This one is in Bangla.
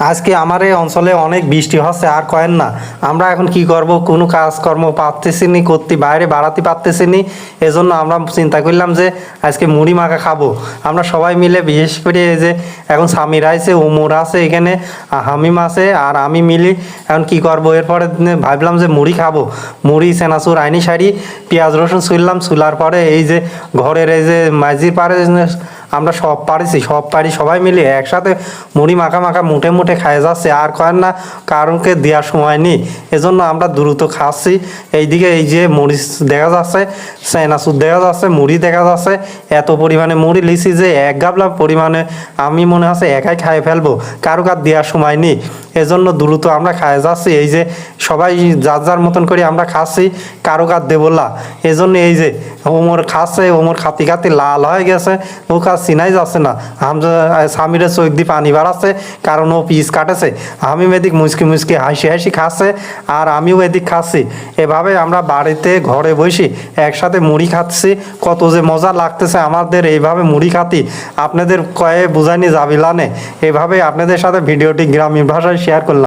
আজকে আমার এই অঞ্চলে অনেক বৃষ্টি হচ্ছে আর কয়েন না। আমরা এখন কি করব, কোনো কাজকর্ম পারতেছি নি করতে, বাইরে বাড়াতে পারতেছি নি। এজন্য আমরা চিন্তা করলাম যে আজকে মুড়ি মাখা খাবো আমরা সবাই মিলে। বিশেষ করে এই যে এখন সামির আছে, ওমর আছে এখানে, হামিম আছে আর আমি মিলি এখন কি করব। এরপরে ভাবলাম যে মুড়ি খাবো, মুড়ি চেনাচুর আইনি শাড়ি পেঁয়াজ রসুন ছুললাম, ছুলার পরে এই যে ঘরের এই যে মাঝির পারে আমরা সব পারি সবাই মিলে একসাথে মুড়ি মাখা মাখা মুঠে মুঠে খায় যাচ্ছে আর কয়েন না, কারণকে দেওয়ার সময় নেই। এজন্য আমরা দ্রুত খাচ্ছি। এইদিকে এই যে মরিচ দেখা যাচ্ছে, চানাচুর দেখা যাচ্ছে, মুড়ি দেখা যাচ্ছে। এত পরিমাণে মুড়ি লিছি যে এক গাবলা পরিমাণে আমি মনে হচ্ছে একাই খাইয়ে ফেলবো, কারো কার দেওয়ার সময় নেই। এজন্য দ্রুত আমরা খায় যাচ্ছি। এই যে সবাই যার যার মতন করে আমরা খাচ্ছি, কারো কার দেবো না। এজন্য এই যে ওমর খাচ্ছে, ওমর খাতি খাতি লাল হয়ে গেছে, ও কাজ চিনাই যাচ্ছে না। স্বামীরের চোখ দিয়ে পানি বাড়াচ্ছে, কারণ ও পিস কাটেছে। আমি এদিক মুচকি মুচকি হাসি হাসি খাচ্ছে আর আমিও এদিক খাচ্ছি। এভাবে আমরা বাড়িতে ঘরে বসে একসাথে মুড়ি খাচ্ছি। কত যে মজা লাগতেছে আমাদের এইভাবে মুড়ি খাতি, আপনাদের কয়ে বোঝায়নি যাবিলানে। এভাবে আপনাদের সাথে ভিডিওটি গ্রামীণ ভাষায় শেয়ার করলাম।